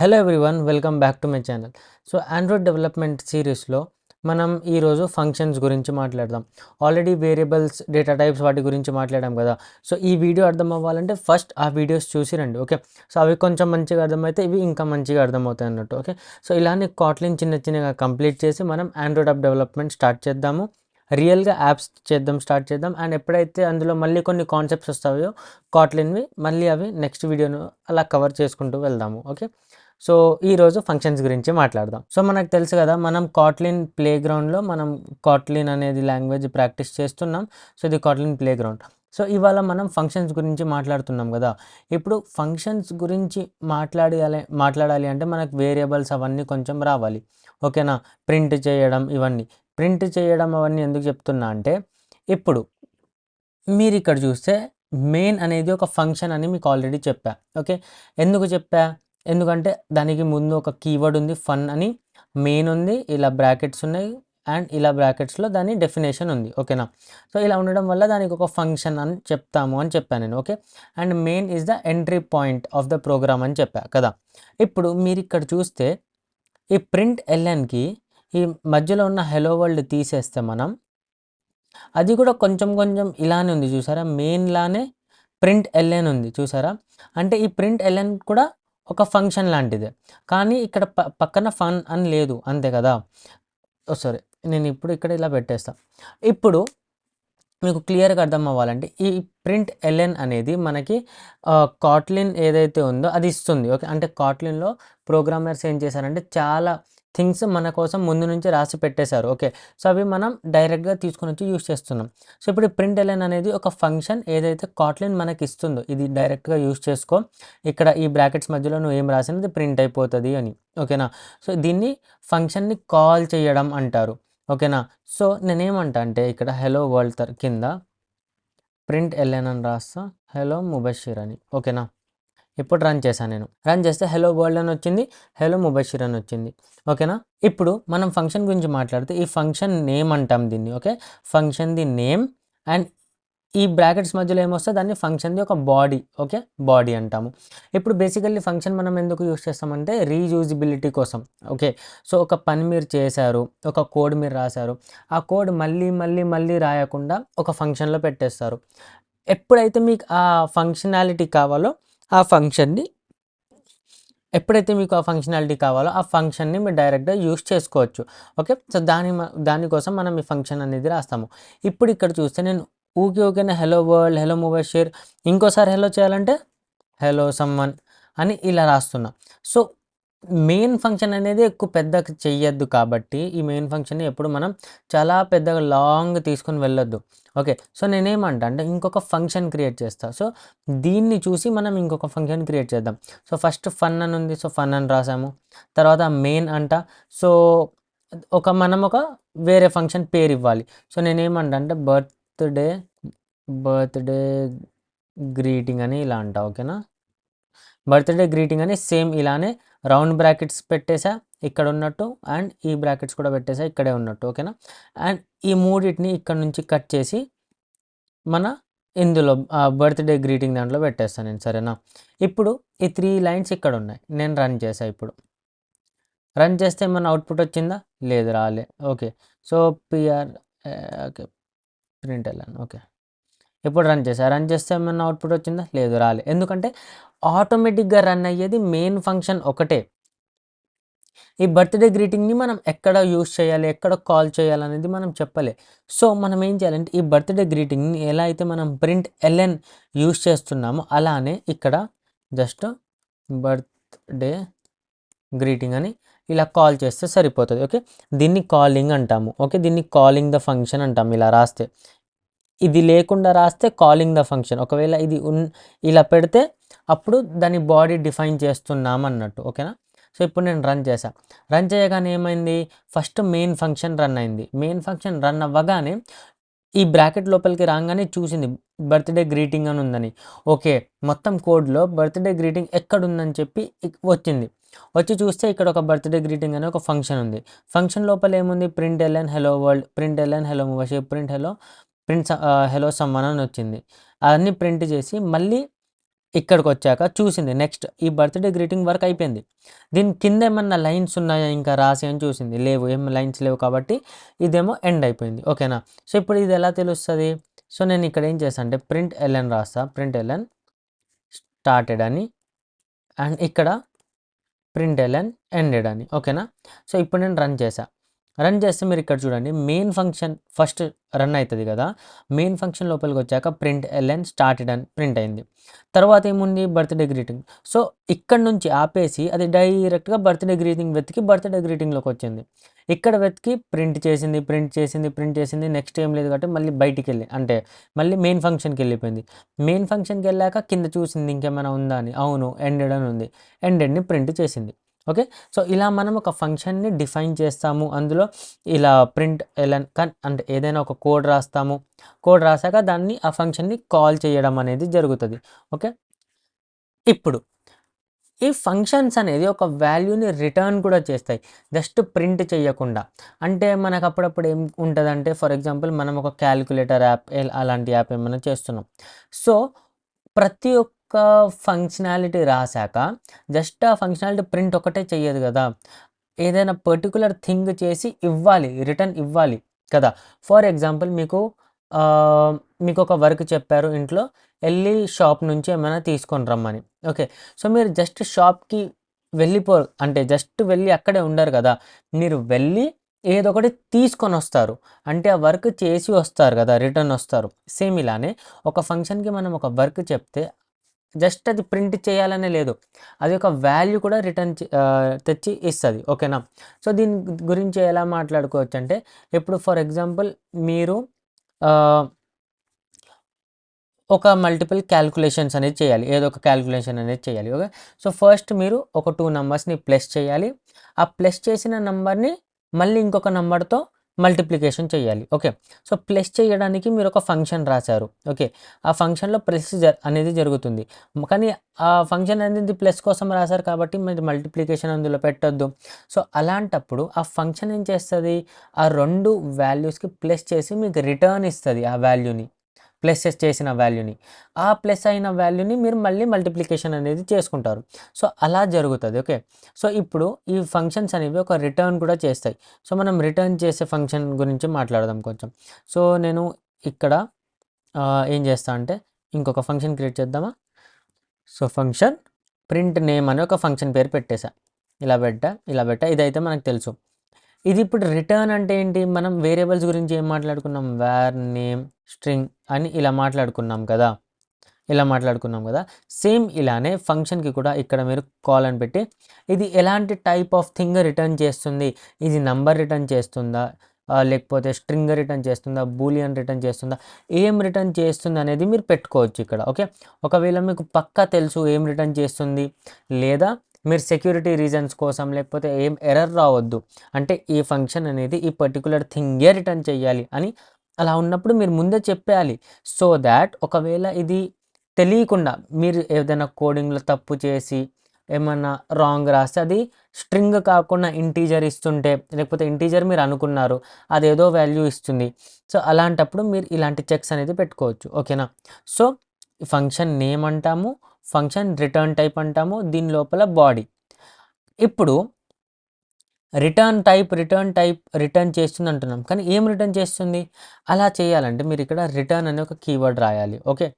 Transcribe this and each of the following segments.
Hello everyone, welcome back to my channel. So Android development సిరీస్లో మనం ఈరోజు functions గురించి మాట్లాడదాం. ఆల్రెడీ వేరియబుల్స్, డేటా టైప్స్ వాటి గురించి మాట్లాడాం కదా. సో ఈ వీడియో అర్థం అవ్వాలంటే ఫస్ట్ ఆ వీడియోస్ చూసి రండి. ఓకే, సో అవి కొంచెం మంచిగా అర్థమైతే ఇవి ఇంకా మంచిగా అర్థమవుతాయి అన్నట్టు. ఓకే, సో ఇలానే కాట్లిన్ చిన్న చిన్నగా కంప్లీట్ చేసి మనం ఆండ్రాయిడ్ యాప్ డెవలప్మెంట్ స్టార్ట్ చేద్దాము. రియల్గా యాప్స్ స్టార్ట్ చేద్దాం. అండ్ ఎప్పుడైతే అందులో మళ్ళీ కొన్ని కాన్సెప్ట్స్ వస్తాయో కాట్లిన్వి, మళ్ళీ అవి నెక్స్ట్ వీడియోను అలా కవర్ చేసుకుంటూ వెళ్దాము. ఓకే, సో ఈరోజు ఫంక్షన్స్ గురించి మాట్లాడదాం. సో మనకు తెలుసు కదా, మనం కాట్లిన్ ప్లే గ్రౌండ్లో మనం కాట్లిన్ అనేది లాంగ్వేజ్ ప్రాక్టీస్ చేస్తున్నాం. సో ఇది కాట్లిన్ ప్లే గ్రౌండ్. సో ఇవాళ మనం ఫంక్షన్స్ గురించి మాట్లాడుతున్నాం కదా. ఇప్పుడు ఫంక్షన్స్ గురించి మాట్లాడాలి అంటే మనకు వేరియబుల్స్ అవన్నీ కొంచెం రావాలి. ఓకేనా, ప్రింట్ చేయడం అవన్నీ ఎందుకు చెప్తున్నా అంటే, ఇప్పుడు మీరు ఇక్కడ చూస్తే మెయిన్ అనేది ఒక ఫంక్షన్ అని మీకు ఆల్రెడీ చెప్పా. ఓకే, ఎందుకు చెప్పా? ఎందుకంటే దానికి ముందు ఒక కీవర్డ్ ఉంది, ఫన్ అని. మెయిన్ ఉంది, ఇలా బ్రాకెట్స్ ఉన్నాయి, అండ్ ఇలా బ్రాకెట్స్లో దాని డెఫినేషన్ ఉంది. ఓకేనా, సో ఇలా ఉండడం వల్ల దానికి ఒక ఫంక్షన్ అని చెప్తాము అని చెప్పాను నేను. Okay, and main is the entry point of the program అని చెప్పా కదా. ఇప్పుడు మీరు ఇక్కడ చూస్తే ఈ ప్రింట్ ఎల్ఎన్కి ఈ మధ్యలో ఉన్న హెలో వరల్డ్ తీసేస్తే మనం, అది కూడా కొంచెం కొంచెం ఇలానే ఉంది చూసారా, మెయిన్ లానే ప్రింట్ ఎల్ఎన్ ఉంది చూసారా. అంటే ఈ ప్రింట్ ఎల్ఎన్ కూడా ఒక ఫంక్షన్ లాంటిదే, కానీ ఇక్కడ పక్కన ఫన్ అని లేదు, అంతే కదా. సారీ, నేను ఇప్పుడు ఇక్కడ ఇలా పెట్టేస్తా. ఇప్పుడు మీకు క్లియర్గా అర్థం అవ్వాలంటే ఈ ప్రింట్ ఎల్ఎన్ అనేది మనకి కాట్లిన్ ఏదైతే ఉందో అది ఇస్తుంది. ఓకే, అంటే కాట్లిన్లో ప్రోగ్రామర్స్ ఏం చేశారంటే చాలా థింగ్స్ మన కోసం ముందు నుంచి రాసి పెట్టేశారు. ఓకే, సో అవి మనం డైరెక్ట్గా తీసుకొని వచ్చి యూస్ చేస్తున్నాం. సో ఇప్పుడు ప్రింట్ ఎల్ఎన్ అనేది ఒక ఫంక్షన్ ఏదైతే కాట్లిన్ మనకి ఇస్తుందో, ఇది డైరెక్ట్గా యూస్ చేసుకో, ఇక్కడ ఈ బ్రాకెట్స్ మధ్యలో నువ్వు ఏం రాసినది ప్రింట్ అయిపోతుంది అని. ఓకేనా, సో దీన్ని ఫంక్షన్ని కాల్ చేయడం అంటారు. ఓకేనా, సో నేనేమంటా అంటే ఇక్కడ హలో వరల్డ్ కింద ప్రింట్ ఎల్ఎన్ అని రాస్తా, హలో ముబషిర్ అని. ఓకేనా, ఇప్పుడు రన్ చేశాను. నేను రన్ చేస్తే హలో వరల్డ్ అని వచ్చింది, హలో ముబషిర్ అని వచ్చింది. ఓకేనా, ఇప్పుడు మనం ఫంక్షన్ గురించి మాట్లాడితే ఈ ఫంక్షన్ నేమ్ అంటాం దీన్ని. Okay, function the name, and ఈ బ్రాకెట్స్ మధ్యలో ఏమొస్తే దాన్ని ఫంక్షన్ది ఒక బాడీ. ఓకే, బాడీ అంటాము. ఇప్పుడు బేసికల్లీ ఫంక్షన్ మనం ఎందుకు యూస్ చేస్తామంటే రీయూజిబిలిటీ కోసం. ఓకే, సో ఒక పని మీరు చేశారు, ఒక కోడ్ మీరు రాశారు, ఆ కోడ్ మళ్ళీ మళ్ళీ మళ్ళీ రాయకుండా ఒక ఫంక్షన్లో పెట్టేస్తారు. ఎప్పుడైతే మీకు ఆ ఫంక్షనాలిటీ కావాలో ఆ ఫంక్షన్ని ఆ ఫంక్షన్ని మీరు డైరెక్ట్గా యూస్ చేసుకోవచ్చు. ఓకే, సో దానికోసం మనం ఈ ఫంక్షన్ అనేది రాస్తాము. ఇప్పుడు ఇక్కడ చూస్తే నేను ఊకేనే హలో వరల్డ్, హలో ముబషిర్, ఇంకోసారి హలో చేయాలంటే హలో సమ్వన్ అని ఇలా రాస్తున్నా. సో మెయిన్ ఫంక్షన్ అనేది ఎక్కువ పెద్దగా చెయ్యొద్దు, కాబట్టి ఈ మెయిన్ ఫంక్షన్ని ఎప్పుడు మనం చాలా పెద్దగా లాంగ్ తీసుకొని వెళ్ళొద్దు. ఓకే, సో నేనేమంటా అంటే ఇంకొక ఫంక్షన్ క్రియేట్ చేస్తా. సో దీన్ని చూసి మనం ఇంకొక ఫంక్షన్ క్రియేట్ చేద్దాం. సో ఫస్ట్ ఫన్ అని ఉంది, సో ఫన్ అని రాసాము. తర్వాత మెయిన్ అంట, సో మనం ఒక వేరే ఫంక్షన్ పేరు ఇవ్వాలి. సో నేనేమంటా అంటే బర్త్డే గ్రీటింగ్ అని ఇలా అంట. ఓకేనా, బర్త్డే గ్రీటింగ్ అని సేమ్ ఇలానే రౌండ్ బ్రాకెట్స్ పెట్టేసా ఇక్కడ ఉన్నట్టు, అండ్ ఈ బ్రాకెట్స్ కూడా పెట్టేసా ఇక్కడే ఉన్నట్టు. ఓకేనా, అండ్ ఈ మూడింటిని ఇక్కడ నుంచి కట్ చేసి మన ఇందులో బర్త్డే గ్రీటింగ్ దాంట్లో పెట్టేస్తాను నేను. సరేనా, ఇప్పుడు ఈ 3 లైన్స్ ఇక్కడ ఉన్నాయి, నేను రన్ చేసా. ఇప్పుడు రన్ చేస్తే ఏమన్నా అవుట్పుట్ వచ్చిందా? లేదు, రాలే. Okay, so PR okay print వెళ్ళాను. ఓకే, ఇప్పుడు రన్ చేస్తే ఏమన్నా అవుట్పుట్ వచ్చిందా? లేదు, రాలే. ఎందుకంటే ఆటోమేటిక్గా రన్ అయ్యేది మెయిన్ ఫంక్షన్ ఒకటే. ఈ బర్త్డే గ్రీటింగ్ని మనం ఎక్కడ యూస్ చేయాలి, ఎక్కడ కాల్ చేయాలనేది మనం చెప్పలే. సో మనం ఏం చేయాలంటే ఈ బర్త్డే గ్రీటింగ్ని ఎలా అయితే మనం ప్రింట్ ఎల్ఎన్ యూస్ చేస్తున్నామో అలానే ఇక్కడ జస్ట్ బర్త్డే గ్రీటింగ్ అని ఇలా కాల్ చేస్తే సరిపోతుంది. ఓకే, దీన్ని కాలింగ్ అంటాము. ఓకే, దీన్ని కాలింగ్ ద ఫంక్షన్ అంటాము. ఇలా రాస్తే, ఇది లేకుండా రాస్తే కాలింగ్ ద ఫంక్షన్. ఒకవేళ ఇది ఇలా పెడితే అప్పుడు దాని బాడీ డిఫైన్ చేస్తున్నాం అన్నట్టు. ఓకేనా, సో ఇప్పుడు నేను రన్ చేయగానే ఏమైంది, ఫస్ట్ మెయిన్ ఫంక్షన్ రన్ అయింది. మెయిన్ ఫంక్షన్ రన్ అవ్వగానే ఈ బ్రాకెట్ లోపలికి రాగానే చూసింది బర్త్డే గ్రీటింగ్ అని ఉందని. ఓకే, మొత్తం కోడ్లో బర్త్డే గ్రీటింగ్ ఎక్కడుందని చెప్పి వచ్చి చూస్తే ఇక్కడ ఒక బర్త్డే గ్రీటింగ్ అనే ఒక ఫంక్షన్ ఉంది. ఫంక్షన్ లోపల ఏముంది, print LN hello world, print LN hello Mubashir, print hello Samman అని వచ్చింది. అవన్నీ ప్రింట్ చేసి మళ్ళీ ఇక్కడికి వచ్చాక చూసింది నెక్స్ట్ ఈ బర్త్డే గ్రీటింగ్ వర్క్ అయిపోయింది. దీని కింద ఏమన్నా లైన్స్ ఉన్నాయా ఇంకా రాసి అని చూసింది, లేవు, ఏం లైన్స్ లేవు కాబట్టి ఇదేమో ఎండ్ అయిపోయింది. ఓకేనా. సో ఇప్పుడు ఇది ఎలా తెలుస్తుంది? సో నేను ఇక్కడ ఏం చేస్తాను అంటే ప్రింట్ ఎల్ఎన్ రాస్తా, ప్రింట్ ఎల్ఎన్ స్టార్టెడ్ అని, అండ్ ఇక్కడ ప్రింట్ ఎల్ఎన్ ఎండెడ్ అని. ఓకేనా. సో ఇప్పుడు నేను రన్ చేస్తే మీరు ఇక్కడ చూడండి మెయిన్ ఫంక్షన్ ఫస్ట్ రన్ అవుతుంది కదా, మెయిన్ ఫంక్షన్ లోపలికి వచ్చాక ప్రింట్ ఎల్ఎన్ స్టార్టెడ్ అని ప్రింట్ అయింది. తర్వాత ఏముంది బర్త్డే గ్రీటింగ్. సో ఇక్కడ నుంచి ఆపేసి అది డైరెక్ట్గా బర్త్డే గ్రీటింగ్ వెతికి బర్త్డే గ్రీటింగ్లోకి వచ్చింది. ఇక్కడ వెతికి ప్రింట్ చేసింది, నెక్స్ట్ ఏం లేదు కాబట్టి మళ్ళీ బయటికి వెళ్ళి అంటే మళ్ళీ మెయిన్ ఫంక్షన్కి వెళ్ళిపోయింది. మెయిన్ ఫంక్షన్కి వెళ్ళాక కింద చూసింది ఇంకేమైనా ఉందా అని, అవును ఎండెడ్ అని ఉంది, ఎండెడ్ని ప్రింట్ చేసింది. ఓకే. సో ఇలా మనం ఒక ఫంక్షన్ని డిఫైన్ చేస్తాము, అందులో ఇలా ప్రింట్ ఎల్ఎన్ అంటే ఏదైనా ఒక కోడ్ రాస్తాము, కోడ్ రాసాక దాన్ని ఆ ఫంక్షన్ని కాల్ చేయడం అనేది జరుగుతుంది. ఓకే. ఇప్పుడు ఈ ఫంక్షన్స్ అనేది ఒక వాల్యూని రిటర్న్ కూడా చేస్తాయి, జస్ట్ ప్రింట్ చేయకుండా. అంటే మనకు అప్పుడప్పుడు ఏం ఉంటుందంటే ఫర్ ఎగ్జాంపుల్ మనం ఒక క్యాలిక్యులేటర్ యాప్ అలాంటి యాప్ ఏమైనా చేస్తున్నాం. సో ప్రతి ఒక్క ఫంక్షనాలిటీ రాశాక జస్ట్ ఆ ఫంక్షనాలిటీ ప్రింట్ ఒకటే చెయ్యదు కదా, ఏదైనా పర్టికులర్ థింగ్ చేసి ఇవ్వాలి, రిటర్న్ ఇవ్వాలి కదా. ఫర్ ఎగ్జాంపుల్ మీకు ఒక వర్క్ చెప్పారు ఇంట్లో, వెళ్ళి షాప్ నుంచి ఏమైనా తీసుకొని రమ్మని. ఓకే. సో మీరు జస్ట్ షాప్కి అంటే జస్ట్ వెళ్ళి అక్కడే ఉండరు కదా, మీరు వెళ్ళి ఏదో ఒకటి తీసుకొని వస్తారు, అంటే ఆ వర్క్ చేసి వస్తారు కదా, రిటర్న్ వస్తారు. సేమ్ ఇలానే ఒక ఫంక్షన్కి మనం ఒక వర్క్ చెప్తే జస్ట్ అది ప్రింట్ చేయాలనే లేదు, అది ఒక వాల్యూ కూడా తెచ్చి ఇస్తుంది. ఓకేనా. సో దీని గురించి ఎలా మాట్లాడుకోవచ్చు అంటే ఇప్పుడు ఫర్ ఎగ్జాంపుల్ మీరు ఒక మల్టిపుల్ క్యాల్కులేషన్స్ అనేది చేయాలి, ఏదో ఒక క్యాల్కులేషన్ అనేది చేయాలి. ఓకే. సో ఫస్ట్ మీరు ఒక 2 నెంబర్స్ని ప్లస్ చేయాలి, ఆ ప్లస్ చేసిన నెంబర్ని మళ్ళీ ఇంకొక నెంబర్తో మల్టిప్లికేషన్ చేయాలి. ఓకే. సో ప్లస్ చేయడానికి మీరు ఒక ఫంక్షన్ రాశారు. ఓకే. ఆ ఫంక్షన్లో ప్లస్ అనేది జరుగుతుంది, కానీ ఆ ఫంక్షన్ అనేది ప్లస్ కోసం రాశారు కాబట్టి మీరు మల్టిప్లికేషన్ అందులో పెట్టొద్దు. సో అలాంటప్పుడు ఆ ఫంక్షన్ ఏం చేస్తుంది, ఆ 2 వాల్యూస్కి ప్లస్ చేసి మీకు రిటర్న్ ఇస్తుంది ఆ వాల్యూని, ప్లస్ చేసిన వాల్యూని. ఆ ప్లస్ అయిన వాల్యూని మీరు మళ్ళీ మల్టిప్లికేషన్ అనేది చేసుకుంటారు. సో అలా జరుగుతుంది. ఓకే. సో ఇప్పుడు ఈ ఫంక్షన్స్ అనేవి ఒక రిటర్న్ కూడా చేస్తాయి. సో మనం రిటర్న్ చేసే ఫంక్షన్ గురించి మాట్లాడదాం కొంచెం. సో నేను ఇక్కడ ఏం చేస్తా అంటే ఇంకొక ఫంక్షన్ క్రియేట్ చేద్దామా. సో ఫంక్షన్ ప్రింట్ నేమ్ అనే ఒక ఫంక్షన్ పేరు పెట్టేశా, ఇలా పెట్టా, ఇదైతే మనకు తెలుసు. ఇది ఇప్పుడు రిటర్న్ అంటే ఏంటి, మనం వేరియబుల్స్ గురించి ఏం మాట్లాడుకున్నాం, వేర్ నేమ్ స్ట్రింగ్ అని ఇలా మాట్లాడుకున్నాం కదా, సేమ్ ఇలానే ఫంక్షన్కి కూడా ఇక్కడ మీరు కాల్ అని పెట్టి ఇది ఎలాంటి టైప్ ఆఫ్ థింగ్ రిటర్న్ చేస్తుంది, ఇది నంబర్ రిటర్న్ చేస్తుందా, లేకపోతే స్ట్రింగ్ రిటర్న్ చేస్తుందా, బూలియన్ రిటర్న్ చేస్తుందా, ఏం రిటర్న్ చేస్తుంది అనేది మీరు పెట్టుకోవచ్చు ఇక్కడ. ఓకే. ఒకవేళ మీకు పక్కా తెలుసు ఏం రిటర్న్ చేస్తుంది, లేదా మీరు సెక్యూరిటీ రీజన్స్ కోసం లేకపోతే ఏం ఎర్రర్ రావద్దు అంటే ఈ ఫంక్షన్ అనేది ఈ పర్టికులర్ థింగే రిటర్న్ చేయాలి అని అలా ఉన్నప్పుడు మీరు ముందే చెప్పేయాలి. సో దాట్ ఒకవేళ ఇది తెలియకుండా మీరు ఏదైనా కోడింగ్లో తప్పు చేసి ఏమన్నా రాంగ్ రాస్తే అది స్ట్రింగ్ కాకుండా ఇంటీజర్ ఇస్తుంటే, లేకపోతే ఇంటీజర్ మీరు అనుకున్నారు అదేదో వాల్యూ ఇస్తుంది. సో అలాంటప్పుడు మీరు ఇలాంటి చెక్స్ అనేది పెట్టుకోవచ్చు. ఓకేనా. సో ఫంక్షన్ నేమ్ అంటాము, ఫంక్షన్ రిటర్న్ టైప్ అంటాము, దీని లోపల బాడీ. ఇప్పుడు రిటర్న్ చేస్తుంది అంటున్నాం, కానీ ఏం రిటర్న్ చేస్తుంది, అలా చేయాలంటే మీరు ఇక్కడ రిటర్న్ అనే ఒక కీవర్డ్ రాయాలి. ఓకే.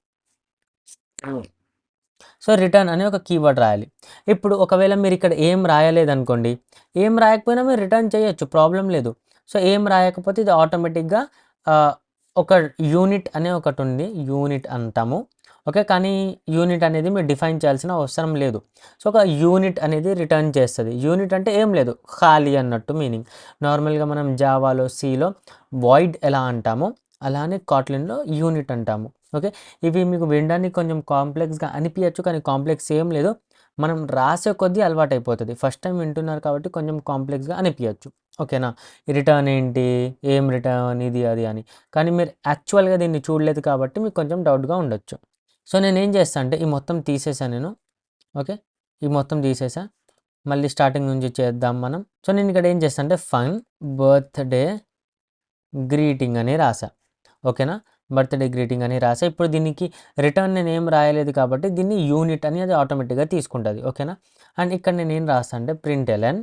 సో రిటర్న్ అనే ఒక కీవర్డ్ రాయాలి. ఇప్పుడు ఒకవేళ మీరు ఇక్కడ ఏం రాయలేదనుకోండి, ఏం రాయకపోయినా మీరు రిటర్న్ చేయొచ్చు, ప్రాబ్లం లేదు. సో ఏం రాయకపోతే ఇది ఆటోమేటిక్గా ఒక యూనిట్ అనే ఒకటి ఉంది, యూనిట్ అంటాము. ఓకే. కానీ యూనిట్ అనేది మీరు డిఫైన్ చేయాల్సిన అవసరం లేదు. సో ఒక యూనిట్ అనేది రిటర్న్ చేస్తుంది. యూనిట్ అంటే ఏం లేదు, ఖాళీ అన్నట్టు మీనింగ్. నార్మల్గా మనం జావాలో సిలో వాయిడ్ ఎలా అంటామో అలానే కాట్లిన్లో యూనిట్ అంటాము. ఓకే. ఇవి మీకు వినడానికి కొంచెం కాంప్లెక్స్గా అనిపించచ్చు, కానీ కాంప్లెక్స్ ఏం లేదు, మనం రాసే కొద్దీ అలవాటు అయిపోతుంది. ఫస్ట్ టైం వింటున్నారు కాబట్టి కొంచెం కాంప్లెక్స్గా అనిపించచ్చు. ఓకేనా. రిటర్న్ ఏంటి, ఏం రిటర్న్, ఇది అది అని, కానీ మీరు యాక్చువల్గా దీన్ని చూడలేదు కాబట్టి మీకు కొంచెం డౌట్గా ఉండొచ్చు. సో నేనేం చేస్తాను అంటే ఈ మొత్తం తీసేసాను నేను. ఓకే. ఈ మొత్తం తీసేసా, మళ్ళీ స్టార్టింగ్ నుంచి చేద్దాం మనం. సో నేను ఇక్కడ ఏం చేస్తాను అంటే ఫన్ బర్త్డే గ్రీటింగ్ అని రాసా. ఓకేనా. బర్త్డే గ్రీటింగ్ అని రాసా. ఇప్పుడు దీనికి రిటర్న్ నేను ఏం రాయలేదు కాబట్టి దీన్ని యూనిట్ అని అది ఆటోమేటిక్గా తీసుకుంటుంది. ఓకేనా. అండ్ ఇక్కడ నేను ఏం రాస్తా అంటే println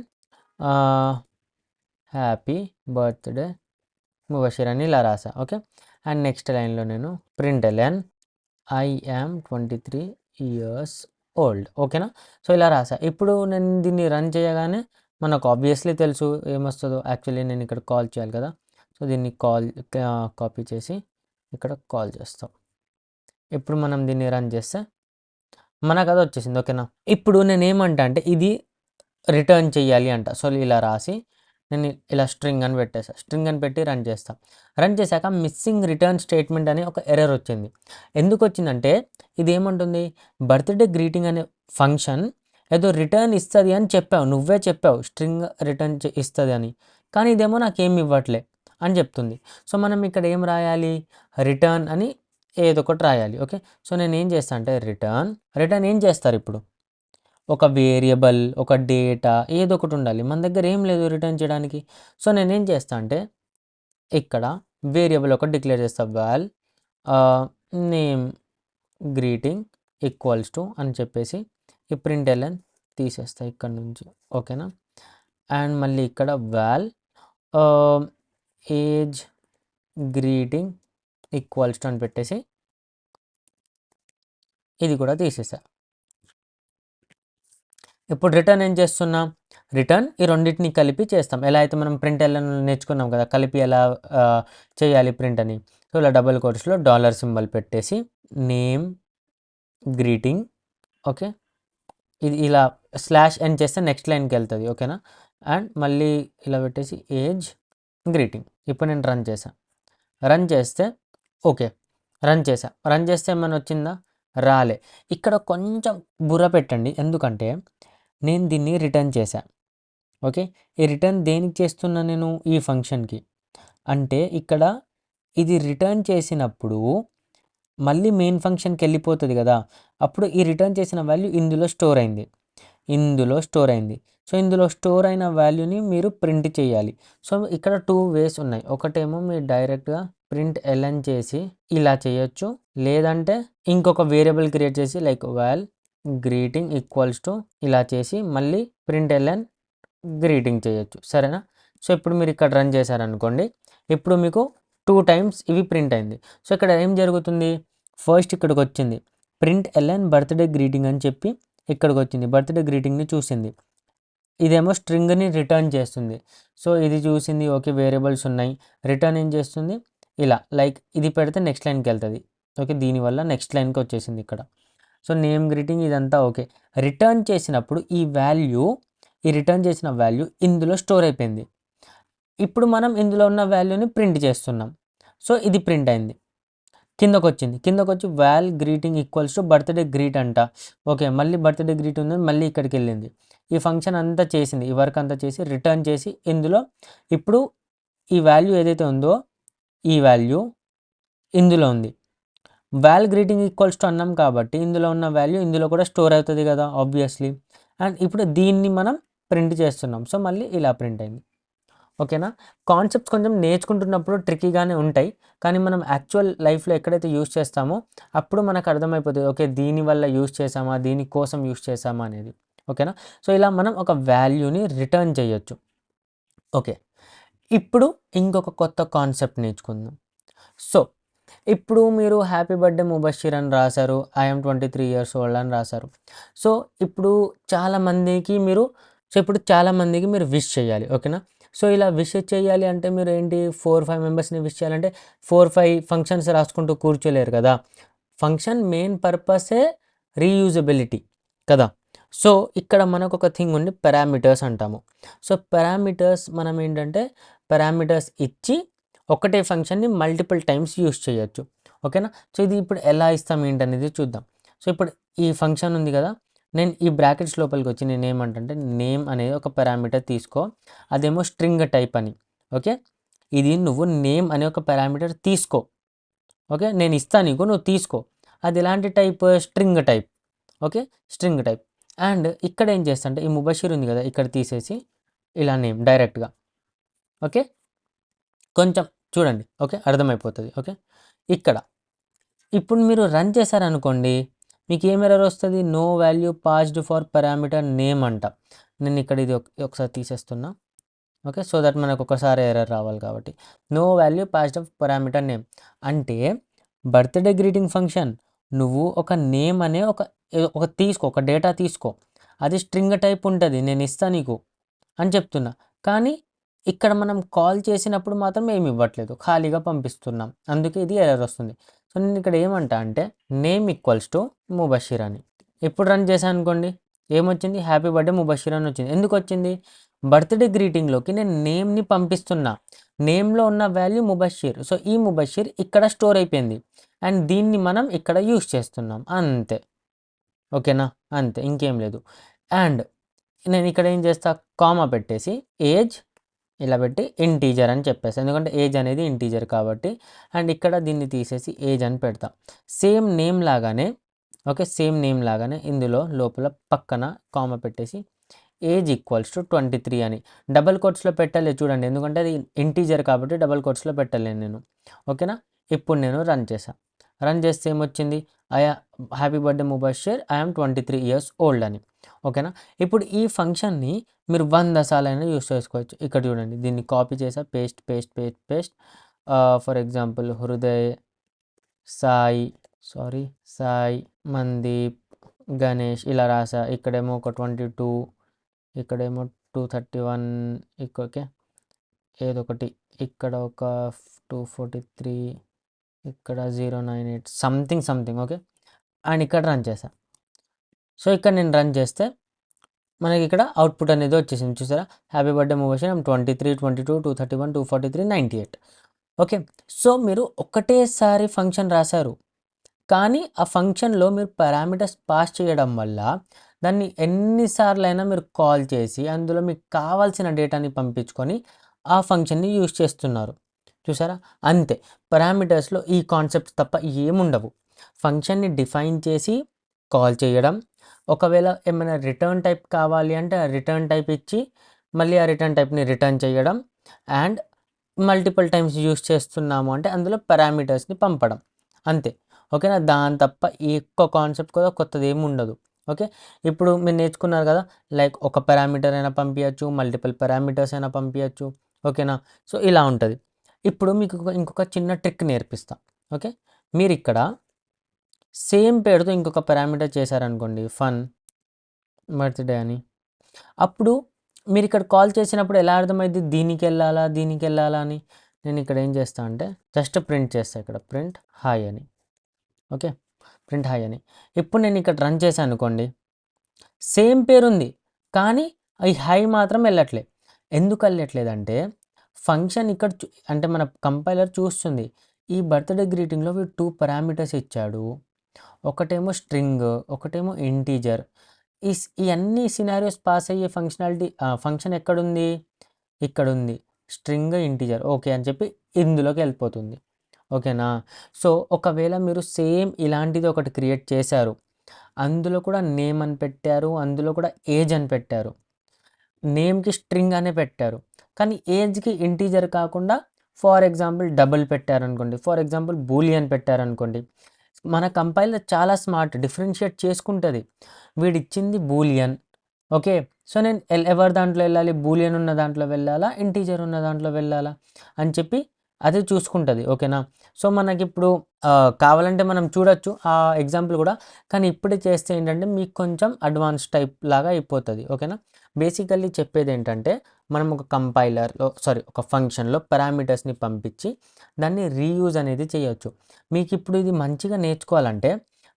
హ్యాపీ బర్త్డే ముబషిర్ అని ఇలా రాసా. ఓకే. అండ్ నెక్స్ట్ లైన్లో నేను println I am 23 years old. ఓకేనా. సో ఇలా రాసా. ఇప్పుడు నేను దీన్ని రన్ చేయగానే మనకు ఆబ్వియస్లీ తెలుసు ఏమొస్తుందో. యాక్చువల్లీ నేను ఇక్కడ కాల్ చేయాలి కదా. సో దీన్ని కాపీ చేసి ఇక్కడ కాల్ చేస్తాం. ఇప్పుడు మనం దీన్ని రన్ చేస్తే మనకు అది వచ్చేసింది. ఓకేనా. ఇప్పుడు నేను ఏమంటా అంటే ఇది రిటర్న్ చేయాలి అంట. సో ఇలా రాసి నేను ఇలా స్ట్రింగ్ అని పెట్టేసా. స్ట్రింగ్ అని పెట్టి రన్ చేస్తా. రన్ చేశాక మిస్సింగ్ రిటర్న్ స్టేట్మెంట్ అని ఒక ఎర్రర్ వచ్చింది. ఎందుకు వచ్చిందంటే ఇది ఏమంటుంది, బర్త్డే గ్రీటింగ్ అనే ఫంక్షన్ ఏదో రిటర్న్ ఇస్తుంది అని చెప్పావు, నువ్వే చెప్పావు స్ట్రింగ్ రిటర్న్ ఇస్తుంది అని, కానీ ఇదేమో నాకేం ఇవ్వట్లే అని చెప్తుంది. సో మనం ఇక్కడ ఏం రాయాలి, రిటర్న్ అని ఏదో ఒకటి రాయాలి. ఓకే. సో నేను ఏం చేస్తా అంటే రిటర్న్ ఏం చేస్తారు ఇప్పుడు, ఒక వేరియబుల్, ఒక డేటా ఏదో ఒకటి ఉండాలి. మన దగ్గర ఏం లేదు రిటర్న్ చేయడానికి. సో నేనేం చేస్తా అంటే ఇక్కడ వేరియబుల్ ఒకటి డిక్లేర్ చేస్తా, wall name greeting equals to అని చెప్పేసి ఈ println తీసేస్తా ఇక్కడ నుంచి. ఓకేనా. అండ్ మళ్ళీ ఇక్కడ wall age greeting equals to అని పెట్టేసి ఇది కూడా తీసేసా. ఇప్పుడు రిటర్న్ ఏం చేస్తున్నా, రిటర్న్ ఈ రెండింటిని కలిపి చేస్తాం. ఎలా అయితే మనం println నేర్చుకున్నాం కదా, కలిపి ఎలా చేయాలి ప్రింట్ అని. సో ఇలా డబుల్ కోట్స్లో డాలర్ సింబల్ పెట్టేసి నేమ్ గ్రీటింగ్. ఓకే. ఇది ఇలా స్లాష్ ఎన్ చేస్తే నెక్స్ట్ లైన్కి వెళ్తుంది. ఓకేనా. అండ్ మళ్ళీ ఇలా పెట్టేసి ఏజ్ గ్రీటింగ్. ఇప్పుడు నేను రన్ చేస్తే ఓకే, రన్ చేస్తే ఏమైనా వచ్చిందా, రాలే. ఇక్కడ కొంచెం బుర్ర పెట్టండి, ఎందుకంటే నేను దీన్ని రిటర్న్ చేశా. ఓకే. ఈ రిటర్న్ దేనికి చేస్తున్నా నేను, ఈ ఫంక్షన్కి. అంటే ఇక్కడ ఇది రిటర్న్ చేసినప్పుడు మళ్ళీ మెయిన్ ఫంక్షన్కి వెళ్ళిపోతుంది కదా, అప్పుడు ఈ రిటర్న్ చేసిన వాల్యూ ఇందులో స్టోర్ అయింది. సో ఇందులో స్టోర్ అయిన వాల్యూని మీరు ప్రింట్ చేయాలి. సో ఇక్కడ 2 వేస్ ఉన్నాయి. ఒకటేమో మీరు డైరెక్ట్గా println చేసి ఇలా చేయొచ్చు, లేదంటే ఇంకొక వేరియబుల్ క్రియేట్ చేసి like wall greeting equals to ఇలా చేసి మళ్ళీ println గ్రీటింగ్ చేయొచ్చు. సరేనా. సో ఇప్పుడు మీరు ఇక్కడ రన్ చేశారనుకోండి, ఇప్పుడు మీకు 2 టైమ్స్ ఇవి ప్రింట్ అయింది. సో ఇక్కడ ఏం జరుగుతుంది, ఫస్ట్ ఇక్కడికి వచ్చింది println బర్త్డే గ్రీటింగ్ అని చెప్పి ఇక్కడికి వచ్చింది, బర్త్డే గ్రీటింగ్ని చూసింది. ఇదేమో స్ట్రింగ్ని రిటర్న్ చేస్తుంది. సో ఇది చూసింది, ఓకే వేరియబుల్స్ ఉన్నాయి, రిటర్న్ ఏం చేస్తుంది, ఇలా లైక్ ఇది పెడితే నెక్స్ట్ లైన్కి వెళ్తుంది. ఓకే. దీనివల్ల నెక్స్ట్ లైన్కి వచ్చేసింది ఇక్కడ. సో నేమ్ గ్రీటింగ్ ఇదంతా ఓకే. రిటర్న్ చేసినప్పుడు ఈ రిటర్న్ చేసిన వాల్యూ ఇందులో స్టోర్ అయిపోయింది. ఇప్పుడు మనం ఇందులో ఉన్న వాల్యూని ప్రింట్ చేస్తున్నాం. సో ఇది ప్రింట్ అయింది, కిందకు వచ్చి wall greeting equals to birthday greet అంట. ఓకే. మళ్ళీ బర్త్డే గ్రీట్ ఉందని మళ్ళీ ఇక్కడికి వెళ్ళింది. ఈ ఫంక్షన్ అంతా చేసింది, ఈ వర్క్ అంతా చేసి రిటర్న్ చేసి ఇందులో ఇప్పుడు ఈ వాల్యూ ఏదైతే ఉందో ఈ వాల్యూ ఇందులో ఉంది. వాల్ గ్రీటింగ్ ఈక్వల్స్ టు అన్నాం కాబట్టి ఇందులో ఉన్న వాల్యూ ఇందులో కూడా స్టోర్ అవుతుంది కదా ఆబ్వియస్లీ. అండ్ ఇప్పుడు దీన్ని మనం ప్రింట్ చేస్తున్నాం. సో మళ్ళీ ఇలా ప్రింట్ అయింది. ఓకేనా. కాన్సెప్ట్స్ కొంచెం నేర్చుకుంటున్నప్పుడు ట్రిక్కీగానే ఉంటాయి, కానీ మనం యాక్చువల్ లైఫ్లో ఎక్కడైతే యూస్ చేస్తామో అప్పుడు మనకు అర్థమైపోతుంది, ఓకే దీనివల్ల యూస్ చేసామా, దీనికోసం యూస్ చేసామా అనేది. ఓకేనా. సో ఇలా మనం ఒక వాల్యూని రిటర్న్ చేయొచ్చు. ఓకే. ఇప్పుడు ఇంకొక కొత్త కాన్సెప్ట్ నేర్చుకుందాం. సో ఇప్పుడు మీరు హ్యాపీ బర్త్డే ముబషిర్ అని రాశారు, ఐఎమ్ 23 ఇయర్స్ ఓల్డ్ అని రాశారు. సో ఇప్పుడు చాలామందికి మీరు విష్ చేయాలి. ఓకేనా. సో ఇలా విష్ చేయాలి అంటే మీరు ఏంటి 4-5 మెంబర్స్ని విష్ చేయాలంటే 4-5 ఫంక్షన్స్ రాసుకుంటూ కూర్చోలేరు కదా. ఫంక్షన్ మెయిన్ పర్పసే రీయూజబిలిటీ కదా. సో ఇక్కడ మనకు ఒక థింగ్ ఉంది, పారామీటర్స్ అంటాము. సో పారామీటర్స్ మనం ఏంటంటే పారామీటర్స్ ఇచ్చి ఒకటే ఫంక్షన్ని మల్టిపుల్ టైమ్స్ యూస్ చేయొచ్చు. ఓకేనా. సో ఇది ఇప్పుడు ఎలా ఇస్తాం ఏంటనేది చూద్దాం. సో ఇప్పుడు ఈ ఫంక్షన్ ఉంది కదా, నేను ఈ బ్రాకెట్స్ లోపలికి వచ్చి నేను ఏమంటే నేమ్ అనేది ఒక పారామీటర్ తీసుకో, అదేమో స్ట్రింగ్ టైప్ అని. ఓకే. ఇది నువ్వు నేమ్ అనే ఒక పారామీటర్ తీసుకో. ఓకే. నేను ఇస్తాను నీకు, నువ్వు తీసుకో. అది ఎలాంటి type, string type. Okay. String type. And ఇక్కడ ఏం చేస్తా అంటే ఈ ముబషిర్ ఉంది కదా, ఇక్కడ తీసేసి ఇలా నేమ్ డైరెక్ట్గా. ఓకే. కొంచెం చూడండి, ఓకే అర్థమైపోతుంది. ఓకే. ఇక్కడ ఇప్పుడు మీరు రన్ చేశారనుకోండి, మీకు ఏం ఎర్రర్ వస్తుంది? No value passed for parameter name అంట. నేను ఇక్కడ ఇది ఒకసారి తీసేస్తున్నా. ఓకే, సో దట్ మనకు ఒకసారి ఎర్రర్ రావాలి కాబట్టి. No value passed of parameter name అంటే బర్త్డే గ్రీటింగ్ ఫంక్షన్ నువ్వు ఒక నేమ్ అనే ఒక డేటా తీసుకో, అది స్ట్రింగ్ టైప్ ఉంటుంది, నేను ఇస్తా నీకు అని చెప్తున్నా. కానీ ఇక్కడ మనం కాల్ చేసినప్పుడు మాత్రం ఏమి ఇవ్వట్లేదు, ఖాళీగా పంపిస్తున్నాం, అందుకే ఇది ఎర్రర్ వస్తుంది. సో నేను ఇక్కడ ఏమంటా అంటే నేమ్ ఈక్వల్స్ టు ముబషిర్ అని. ఇప్పుడు రన్ చేశాను అనుకోండి, ఏమొచ్చింది? హ్యాపీ బర్త్డే ముబషిర్ అని వచ్చింది. ఎందుకు వచ్చింది? బర్త్డే గ్రీటింగ్లోకి నేను నేమ్ని పంపిస్తున్నా, నేమ్లో ఉన్న వాల్యూ ముబషిర్. సో ఈ ముబషిర్ ఇక్కడ స్టోర్ అయిపోయింది అండ్ దీన్ని మనం ఇక్కడ యూస్ చేస్తున్నాం, అంతే. ఓకేనా, అంతే, ఇంకేం లేదు. అండ్ నేను ఇక్కడ ఏం చేస్తా, కామా పెట్టేసి ఏజ్ ఇలా పెట్టి ఇంటీజర్ అని చెప్పేసి, ఎందుకంటే ఏజ్ అనేది ఇంటీజర్ కాబట్టి. అండ్ ఇక్కడ దీన్ని తీసేసి ఏజ్ అని పెడతా. సేమ్ నేమ్ లాగానే, ఓకే, సేమ్ నేమ్ లాగానే ఇందులో లోపల పక్కన కామా పెట్టేసి ఏజ్ ఈక్వల్స్ టు 23 అని డబల్ కోట్స్లో పెట్టలేదు చూడండి, ఎందుకంటే అది ఇంటీజర్ కాబట్టి డబల్ కోట్స్లో పెట్టలేను నేను. ఓకేనా, ఇప్పుడు నేను రన్ చేస్తే ఏమొచ్చింది? Happy birthday Mubashir, I'm 23 years old అని. ఓకేనా, ఇప్పుడు ఈ ఫంక్షన్ని మీరు 100 సార్లైనా యూస్ చేసుకోవచ్చు. ఇక్కడ చూడండి, దీన్ని కాపీ చేసా, paste paste paste paste. For example Hriday, Sai, Mandeep, Ganesh ఇలా రాసా. ఇక్కడేమో ఒక 22, ఇక్కడేమో 231, ఓకే ఏదో ఒకటి, ఇక్కడ ఒక 243, ఇక్కడ 098 సంథింగ్. ఓకే, అండ్ ఇక్కడ రన్ చేశా. సో ఇక్కడ నేను రన్ చేస్తే మనకి ఇక్కడ అవుట్పుట్ అనేది వచ్చేసింది, చూసారా? Happy birthday Mubashir, 23, 22, 231, 243, 98. Okay, so మీరు ఒకటేసారి ఫంక్షన్ రాశారు, కానీ ఆ ఫంక్షన్లో మీరు పారామీటర్స్ పాస్ చేయడం వల్ల దాన్ని ఎన్నిసార్లైనా మీరు కాల్ చేసి అందులో మీకు కావాల్సిన డేటాని పంపించుకొని ఆ ఫంక్షన్ని యూజ్ చేస్తున్నారు, చూసారా? అంతే, పారామీటర్స్లో ఈ కాన్సెప్ట్స్ తప్ప ఏముండవు. ఫంక్షన్ని డిఫైన్ చేసి కాల్ చేయడం, ఒకవేళ ఏమైనా రిటర్న్ టైప్ కావాలి అంటే ఆ రిటర్న్ టైప్ ఇచ్చి మళ్ళీ ఆ రిటర్న్ టైప్ని రిటర్న్ చేయడం, అండ్ మల్టిపుల్ టైమ్స్ యూస్ చేస్తున్నాము అంటే అందులో పారామీటర్స్ని పంపడం, అంతే. ఓకేనా, దాని తప్ప ఎక్కువ కాన్సెప్ట్ కూడా కొత్తది ఏమి ఉండదు. ఓకే, ఇప్పుడు మీరు నేర్చుకున్నారు కదా, లైక్ ఒక పారామీటర్ అయినా పంపించచ్చు, మల్టిపుల్ పారామీటర్స్ అయినా పంపించచ్చు. ఓకేనా, సో ఇలా ఉంటుంది. ఇప్పుడు మీకు ఇంకొక చిన్న ట్రిక్ నేర్పిస్తా. ఓకే, మీరు ఇక్కడ సేమ్ పేరుతో ఇంకొక పారామీటర్ చేశారనుకోండి, ఫన్ బర్త్డే అని, అప్పుడు మీరు ఇక్కడ కాల్ చేసినప్పుడు ఎలా అర్థమైంది దీనికి వెళ్ళాలా అని? నేను ఇక్కడ ఏం చేస్తా అంటే జస్ట్ ప్రింట్ చేస్తాను, ఇక్కడ ప్రింట్ హాయ్ అని. ఓకే, ప్రింట్ హాయ్ అని. ఇప్పుడు నేను ఇక్కడ రన్ చేశాను అనుకోండి, సేమ్ పేరు ఉంది కానీ ఈ హై మాత్రం వెళ్ళట్లే. ఎందుకు వెళ్ళట్లేదంటే ఫంక్షన్ ఇక్కడ అంటే మన కంపైలర్ చూస్తుంది, ఈ బర్త్డే గ్రీటింగ్లో 2 పారామీటర్స్ ఇచ్చాడు, ఒకటేమో స్ట్రింగ్, ఒకటేమో ఇంటీజర్. ఈ అన్ని సినారియోస్ పాస్ అయ్యే ఫంక్షన్ ఎక్కడుంది? ఇక్కడ ఉంది, స్ట్రింగ్ ఇంటీజర్, ఓకే అని చెప్పి ఇందులోకి వెళ్ళిపోతుంది. ఓకేనా, సో ఒకవేళ మీరు సేమ్ ఇలాంటిది ఒకటి క్రియేట్ చేశారు, అందులో కూడా నేమ్ అని పెట్టారు, అందులో కూడా ఏజ్ అని పెట్టారు, నేమ్కి స్ట్రింగ్ అనే పెట్టారు, కానీ ఏజ్కి ఇంటీజర్ కాకుండా ఫర్ ఎగ్జాంపుల్ డబుల్ పెట్టారనుకోండి, ఫర్ ఎగ్జాంపుల్ బూలియన్ పెట్టారనుకోండి, మన కంపైలర్ చాలా స్మార్ట్, డిఫరెన్షియేట్ చేసుకుంటుంది. వీడిచ్చింది బూలియన్, ఓకే, సో నేను ఎవరి దాంట్లో వెళ్ళాలి, బూలియన్ ఉన్న దాంట్లో వెళ్ళాలా, ఇంటీజర్ ఉన్న దాంట్లో వెళ్ళాలా అని చెప్పి అది చూసుకుంటుంది. ఓకేనా, సో మనకి ఇప్పుడు కావాలంటే మనం చూడొచ్చు ఆ ఎగ్జాంపుల్ కూడా, కానీ ఇప్పుడే చేస్తే ఏంటంటే మీకు కొంచెం అడ్వాన్స్ టైప్ లాగా అయిపోతుంది. ఓకేనా, బేసికల్లీ చెప్పేది ఏంటంటే మనం ఒక ఫంక్షన్లో పారామీటర్స్ని పంపించి దాన్ని రీయూజ్ అనేది చేయొచ్చు. మీకు ఇప్పుడు ఇది మంచిగా నేర్చుకోవాలంటే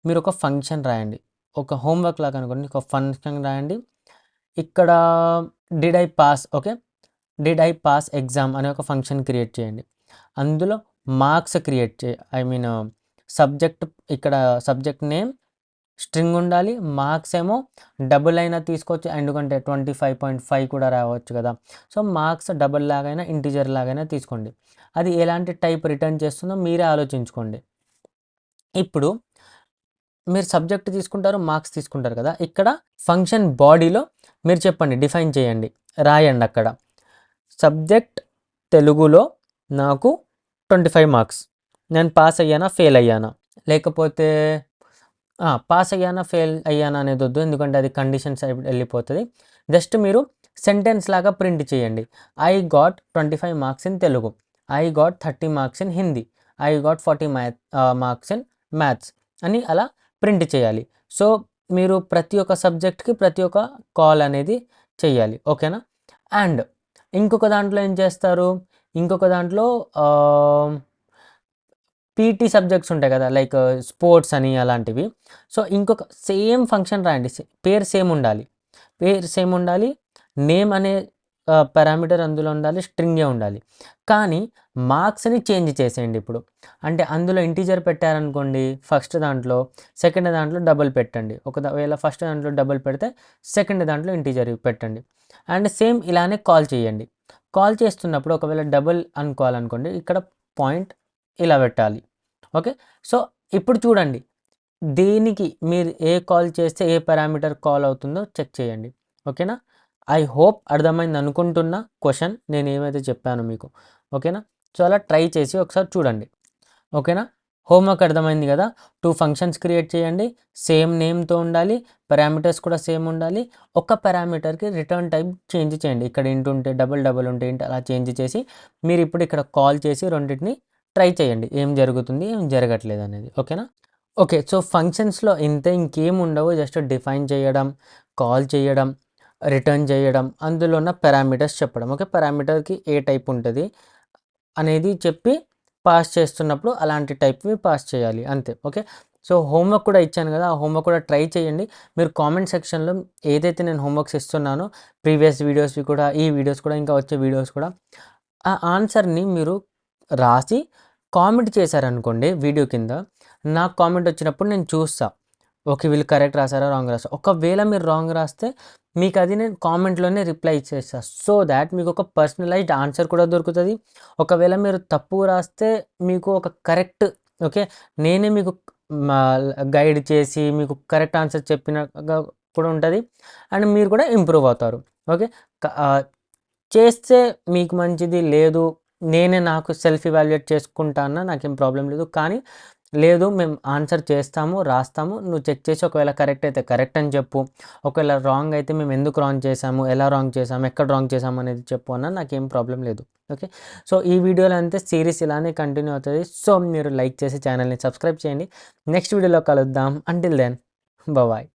మీరు ఒక ఫంక్షన్ రాయండి, ఒక హోంవర్క్ లాగా అనుకోండి, ఒక ఫంక్షన్ రాయండి. ఇక్కడ డిడ్ ఐ పాస్ ఎగ్జామ్ అనే ఒక ఫంక్షన్ క్రియేట్ చేయండి. అందులో మార్క్స్ ఇక్కడ సబ్జెక్ట్ నేమ్ స్ట్రింగ్ ఉండాలి, మార్క్స్ ఏమో డబుల్ అయినా తీసుకోవచ్చు, ఎందుకంటే 25.5 కూడా రావచ్చు కదా. సో మార్క్స్ డబుల్ లాగైనా ఇంటీజర్ లాగైనా తీసుకోండి, అది ఎలాంటి టైప్ రిటర్న్ చేస్తుందో మీరే ఆలోచించుకోండి. ఇప్పుడు మీరు సబ్జెక్ట్ తీసుకుంటారు, మార్క్స్ తీసుకుంటారు కదా, ఇక్కడ ఫంక్షన్ బాడీలో మీరు చెప్పండి, డిఫైన్ చేయండి, రాయండి అక్కడ సబ్జెక్ట్ తెలుగులో నాకు 25 మార్క్స్, నేను పాస్ అయ్యానా, ఫెయిల్ అయ్యానా, లేకపోతే పాస్ అయ్యానా, ఫెయిల్ అయ్యానా అనేది వద్దు, ఎందుకంటే అది కండిషన్స్ వెళ్ళిపోతుంది. జస్ట్ మీరు సెంటెన్స్ లాగా ప్రింట్ చేయండి. I got 25 marks in Telugu, I got 30 marks in Hindi, I got 40 marks in maths అని అలా ప్రింట్ చేయాలి. సో మీరు ప్రతి ఒక్క సబ్జెక్ట్కి ప్రతి ఒక్క కాల్ అనేది చేయాలి. ఓకేనా. అండ్ ఇంకొక దాంట్లో ఏం చేస్తారు, ఇంకొక దాంట్లో పీటీ సబ్జెక్ట్స్ ఉంటాయి కదా, లైక్ స్పోర్ట్స్ అని అలాంటివి. సో ఇంకొక సేమ్ ఫంక్షన్ రాయండి, పేరు సేమ్ ఉండాలి, పేరు సేమ్ ఉండాలి, నేమ్ అనే పారామీటర్ అందులో ఉండాలి, స్ట్రింగే ఉండాలి. కానీ మార్క్స్ని చేంజ్ చేసేయండి ఇప్పుడు. అంటే అందులో ఇంటీజర్ పెట్టారనుకోండి ఫస్ట్ దాంట్లో, సెకండ్ దాంట్లో డబుల్ పెట్టండి. ఒకవేళ ఫస్ట్ దాంట్లో డబుల్ పెడితే సెకండ్ దాంట్లో ఇంటీజర్ పెట్టండి. అండ్ సేమ్ ఇలానే కాల్ చేయండి. కాల్ చేస్తున్నప్పుడు ఒకవేళ డబుల్ అనుకోవాలనుకోండి, ఇక్కడ పాయింట్ ఇలా పెట్టాలి. ఓకే. సో ఇప్పుడు చూడండి, దేనికి మీరు ఏ కాల్ చేస్తే ఏ పారామీటర్ కాల్ అవుతుందో చెక్ చేయండి. ఓకేనా. ఐ హోప్ అర్థమైంది అనుకుంటున్నా క్వశ్చన్ నేను ఏమైతే చెప్పానో మీకు. ఓకేనా. సో అలా ట్రై చేసి ఒకసారి చూడండి. ఓకేనా. హోంవర్క్ అర్థమైంది కదా. 2 ఫంక్షన్స్ క్రియేట్ చేయండి, సేమ్ నేమ్తో ఉండాలి, పారామీటర్స్ కూడా సేమ్ ఉండాలి. ఒక పారామీటర్కి రిటర్న్ టైప్ చేంజ్ చేయండి. ఇక్కడ ఇంటి ఉంటే డబుల్ ఉంటే ఏంటి అలా చేంజ్ చేసి మీరు ఇప్పుడు ఇక్కడ కాల్ చేసి రెండింటిని ట్రై చేయండి, ఏం జరుగుతుంది ఏం జరగట్లేదు అనేది. ఓకేనా. ఓకే. సో ఫంక్షన్స్లో ఇంతే, ఇంకేం ఉండవు. జస్ట్ డిఫైన్ చేయడం, కాల్ చేయడం, రిటర్న్ చేయడం, అందులో ఉన్న పారామీటర్స్ చెప్పడం. ఓకే. పారామీటర్కి ఏ టైప్ ఉంటుంది అనేది చెప్పి పాస్ చేస్తున్నప్పుడు అలాంటి టైప్వి పాస్ చేయాలి అంతే. ఓకే. సో హోంవర్క్ కూడా ఇచ్చాను కదా, ఆ హోంవర్క్ కూడా ట్రై చేయండి. మీరు కామెంట్ సెక్షన్లో ఏదైతే నేను హోంవర్క్స్ ఇస్తున్నానో ప్రీవియస్ వీడియోస్వి కూడా, ఈ వీడియోస్ కూడా, ఇంకా వచ్చే వీడియోస్ కూడా, ఆ ఆన్సర్ని మీరు రాసి కామెంట్ చేశారనుకోండి వీడియో కింద, నాకు కామెంట్ వచ్చినప్పుడు నేను చూస్తా, ఓకే వీళ్ళు కరెక్ట్ రాసారా రాంగ్ రాసారా. ఒకవేళ మీరు రాంగ్ రాస్తే మీకు అది నేను కామెంట్లోనే రిప్లై ఇచ్చేస్తా, సో దాట్ మీకు ఒక పర్సనలైజ్డ్ ఆన్సర్ కూడా దొరుకుతుంది. ఒకవేళ మీరు తప్పు రాస్తే మీకు ఒక కరెక్ట్, ఓకే, నేనే మీకు గైడ్ చేసి మీకు కరెక్ట్ ఆన్సర్ చెప్పినగా కూడా ఉంటుంది. అండ్ మీరు కూడా ఇంప్రూవ్ అవుతారు. ఓకే. చేస్తే మీకు మంచిది, లేదు నేనే నాకు సెల్ఫ్ ఇవాల్యుయేట్ చేసుకుంటానా నాకేం ప్రాబ్లం లేదు. కానీ లేదు మేము ఆన్సర్ చేస్తాము, రాస్తాము, నువ్వు చెక్ చేసి ఒకవేళ కరెక్ట్ అయితే కరెక్ట్ అని చెప్పు, ఒకవేళ రాంగ్ అయితే మేము ఎందుకు రాంగ్ చేసాము, ఎలా రాంగ్ చేసాము, ఎక్కడ రాంగ్ చేసాము అనేది చెప్పు అన్న నాకేం ప్రాబ్లం లేదు. ఓకే. సో ఈ వీడియోలో అంతే, సిరీస్ ఇలానే కంటిన్యూ అవుతుంది. సో మీరు లైక్ చేసి ఛానల్ని సబ్స్క్రైబ్ చేయండి. నెక్స్ట్ వీడియోలో కలుద్దాం. Until then bye.